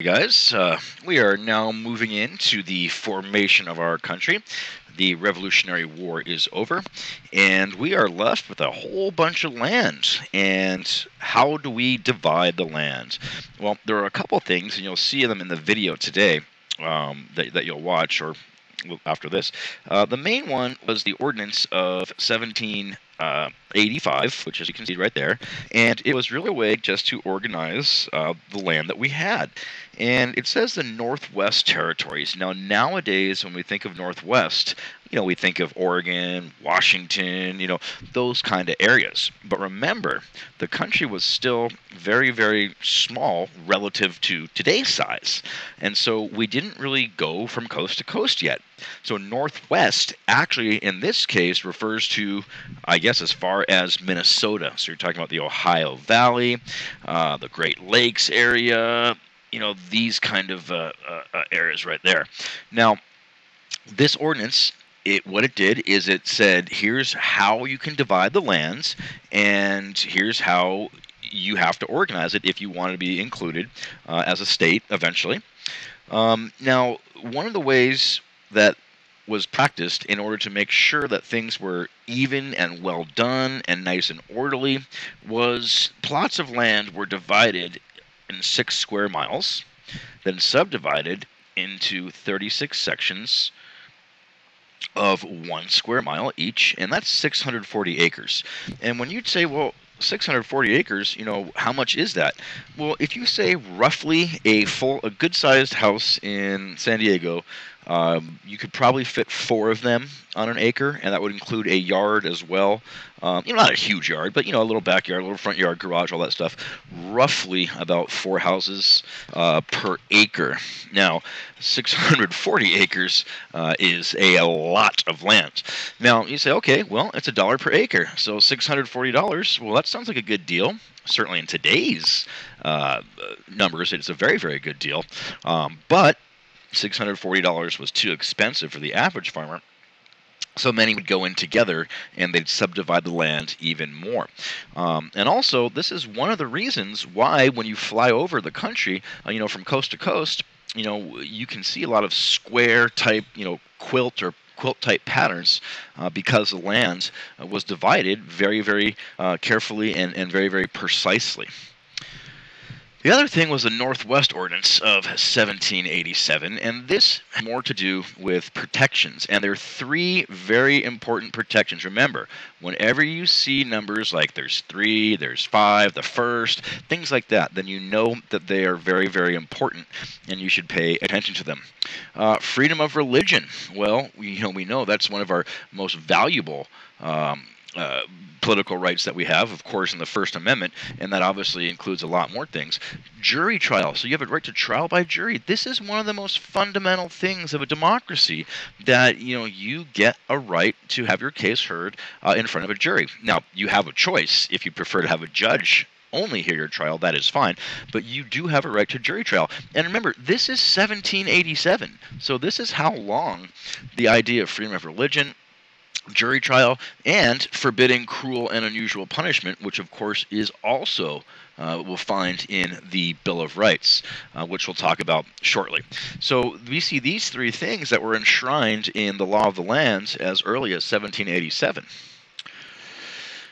Hey guys, we are now moving into the formation of our country. The Revolutionary War is over, and we are left with a whole bunch of land. And how do we divide the land? Well, there are a couple things, and you'll see them in the video today that you'll watch or after this. The main one was the Ordinance of 1785, which, as you can see right there, and it was really a way just to organize the land that we had. And it says the Northwest Territories. Now, nowadays, when we think of Northwest, we think of Oregon, Washington, those kind of areas. But remember, the country was still very, very small relative to today's size. And so we didn't really go from coast to coast yet. So Northwest actually, in this case, refers to, I guess, as far as Minnesota. So you're talking about the Ohio Valley, the Great Lakes area, these kind of areas right there. Now, this ordinance, what it did is it said, here's how you can divide the lands, and here's how you have to organize it if you want to be included as a state eventually. Now, one of the ways that was practiced in order to make sure that things were even and well done and nice and orderly was plots of land were divided in 6 square miles, then subdivided into 36 sections of 1 square mile each, and that's 640 acres. And when you'd say, well, 640 acres, how much is that? Well, if you say roughly a good-sized house in San Diego, you could probably fit 4 of them on an acre, and that would include a yard as well. Not a huge yard, but a little backyard, a little front yard, garage, all that stuff. Roughly about 4 houses per acre. Now, 640 acres is a lot of land. Now, you say, okay, well, it's $1 per acre, so $640. Well, that sounds like a good deal. Certainly in today's numbers, it's a very, very good deal. But $640 was too expensive for the average farmer. So many would go in together and they'd subdivide the land even more. And also, this is one of the reasons why when you fly over the country, from coast to coast, you can see a lot of square type, quilt type patterns because the land was divided very, very carefully and very, very precisely. The other thing was the Northwest Ordinance of 1787, and this had more to do with protections. And there are 3 very important protections. Remember, whenever you see numbers like there's 3, there's 5, the first, things like that, then you know that they are very, very important, and you should pay attention to them. Freedom of religion. Well, we know that's one of our most valuable political rights that we have, of course, in the First Amendment, and that obviously includes a lot more things. Jury trial. So you have a right to trial by jury. This is one of the most fundamental things of a democracy, that you get a right to have your case heard in front of a jury. Now, you have a choice. If you prefer to have a judge only hear your trial, that is fine, but you do have a right to jury trial. And remember, this is 1787, so this is how long the idea of freedom of religion, jury trial, and forbidding cruel and unusual punishment, which of course is also we'll find in the Bill of Rights, which we'll talk about shortly. So we see these 3 things that were enshrined in the Law of the Lands as early as 1787.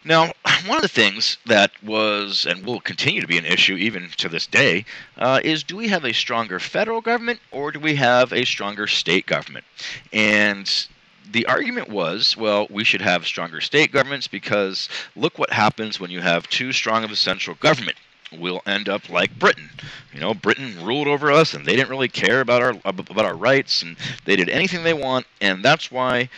Now, one of the things that was and will continue to be an issue even to this day is, do we have a stronger federal government or do we have a stronger state government? And the argument was, well, we should have stronger state governments because look what happens when you have too strong of a central government. We'll end up like Britain. Britain ruled over us, and they didn't really care about our rights, and they did anything they want, and that's why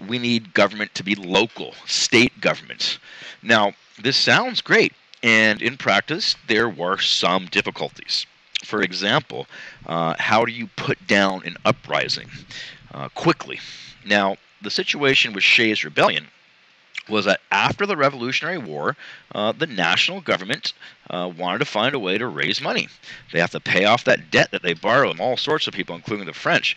we need government to be local, state government. Now, this sounds great, and in practice, there were some difficulties. For example, how do you put down an uprising quickly? Now, the situation with Shays Rebellion was that after the Revolutionary War, the national government wanted to find a way to raise money. They have to pay off that debt that they borrow from all sorts of people, including the French.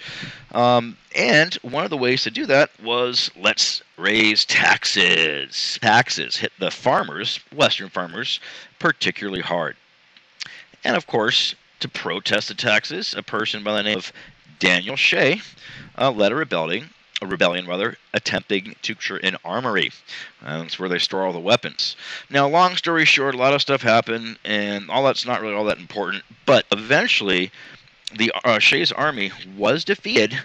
And one of the ways to do that was, let's raise taxes. Taxes hit the farmers, Western farmers, particularly hard. And of course, to protest the taxes, a person by the name of Daniel Shay led a rebellion rather, attempting to capture an armory. That's where they store all the weapons. Now, long story short, a lot of stuff happened, and all that's not really all that important. But eventually, the Shays army was defeated,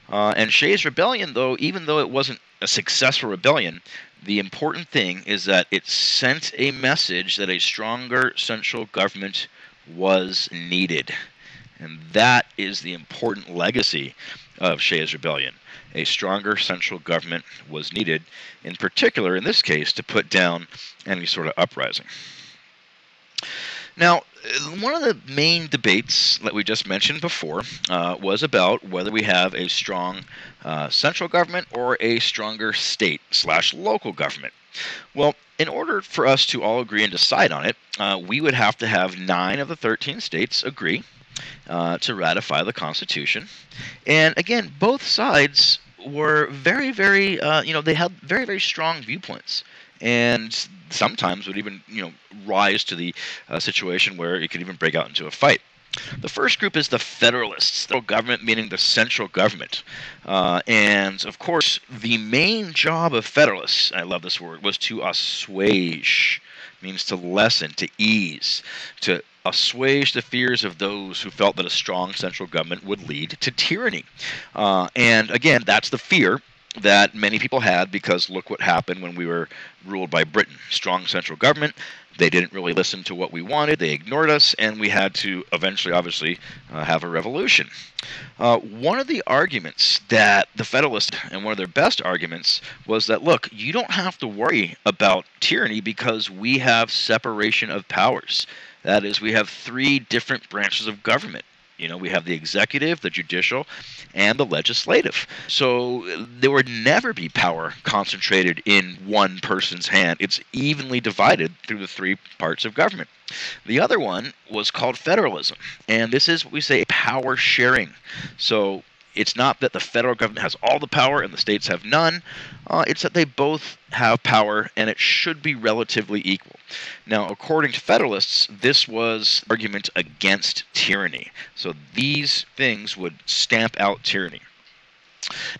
and Shays Rebellion, though, even though it wasn't a successful rebellion, the important thing is that it sent a message that a stronger central government was needed. And that is the important legacy of Shays Rebellion. A stronger central government was needed, in particular, in this case, to put down any sort of uprising. Now, one of the main debates that we just mentioned before was about whether we have a strong central government or a stronger state/local government. Well, in order for us to all agree and decide on it, we would have to have 9 of the 13 states agree to ratify the Constitution. And again, both sides were very, very, they had very, very strong viewpoints. And sometimes would even, rise to the situation where it could even break out into a fight. The first group is the federalists, the federal government meaning the central government. And, of course, the main job of federalists, I love this word, was to assuage, means to lessen, to ease, to assuage the fears of those who felt that a strong central government would lead to tyranny. And, again, that's the fear that many people had, because look what happened when we were ruled by Britain. Strong central government. They didn't really listen to what we wanted. They ignored us, and we had to eventually, obviously, have a revolution. One of the arguments that the Federalists, and one of their best arguments, was that, look, you don't have to worry about tyranny because we have separation of powers. That is, we have 3 different branches of government. We have the executive, the judicial, and the legislative. So there would never be power concentrated in one person's hand. It's evenly divided through the 3 parts of government. The other one was called federalism, and this is what we say power sharing. So it's not that the federal government has all the power and the states have none. It's that they both have power, and it should be relatively equal. Now, according to Federalists, this was an argument against tyranny. So these things would stamp out tyranny.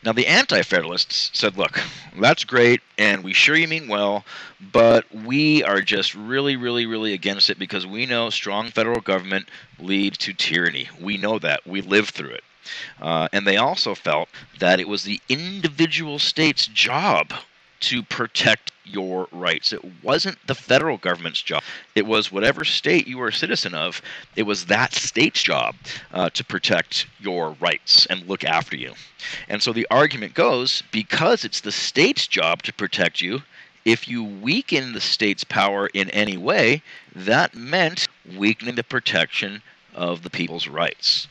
Now, the anti-federalists said, look, that's great, and we sure you mean well, but we are just really, really, really against it because we know strong federal government leads to tyranny. We know that. We live through it. And they also felt that it was the individual state's job to protect your rights. It wasn't the federal government's job. It was whatever state you were a citizen of, it was that state's job to protect your rights and look after you. And so the argument goes, because it's the state's job to protect you, if you weaken the state's power in any way, that meant weakening the protection of the people's rights.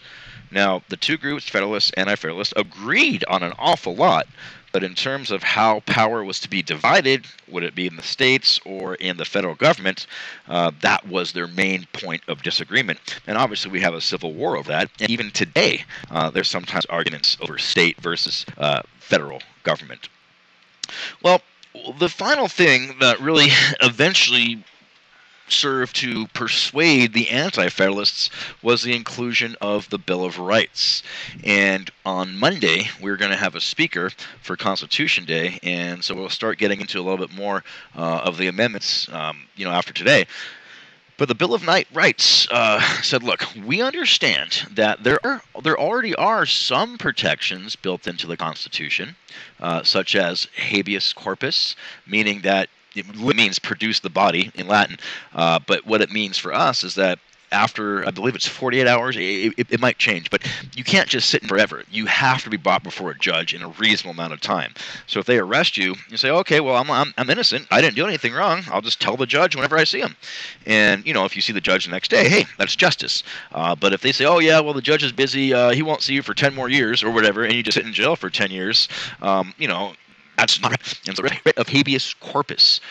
Now, the 2 groups, Federalists and Anti-Federalists, agreed on an awful lot, but in terms of how power was to be divided, would it be in the states or in the federal government, that was their main point of disagreement. And obviously we have a civil war over that, and even today there's sometimes arguments over state versus federal government. Well, the final thing that really eventually served to persuade the anti-federalists was the inclusion of the Bill of Rights. And on Monday, we're going to have a speaker for Constitution Day, and so we'll start getting into a little bit more of the amendments, after today. But the Bill of Rights said, look, we understand that there already are some protections built into the Constitution, such as habeas corpus, meaning that it means produce the body in Latin, but what it means for us is that after, I believe it's 48 hours, it might change, but you can't just sit in forever. You have to be brought before a judge in a reasonable amount of time. So if they arrest you, you say, okay, well, I'm innocent. I didn't do anything wrong. I'll just tell the judge whenever I see him. And, if you see the judge the next day, hey, that's justice. But if they say, oh, yeah, well, the judge is busy, he won't see you for 10 more years or whatever, and you just sit in jail for 10 years, that's not right. And so the writ of habeas corpus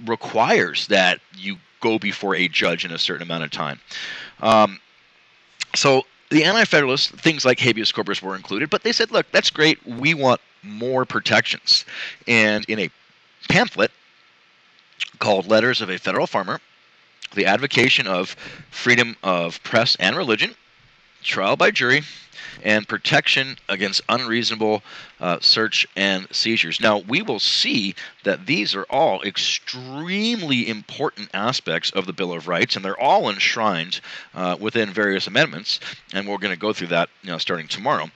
requires that you go before a judge in a certain amount of time. So the anti-federalists, things like habeas corpus were included, but they said, look, that's great. We want more protections. And in a pamphlet called Letters of a Federal Farmer, the advocacy of freedom of press and religion, trial by jury, and protection against unreasonable search and seizures. Now, we will see that these are all extremely important aspects of the Bill of Rights, and they're all enshrined within various amendments, and we're going to go through that starting tomorrow.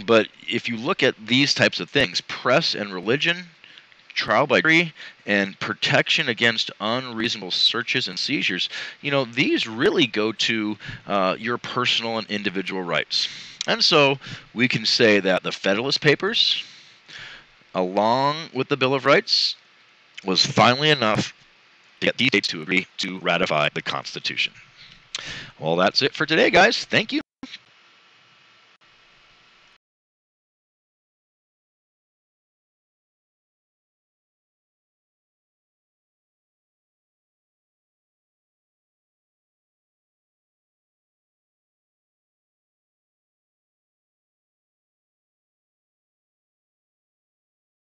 But if you look at these types of things, press and religion, trial by jury, and protection against unreasonable searches and seizures, these really go to your personal and individual rights. And so we can say that the Federalist Papers, along with the Bill of Rights, was finally enough to get these states to agree to ratify the Constitution. Well, that's it for today, guys. Thank you.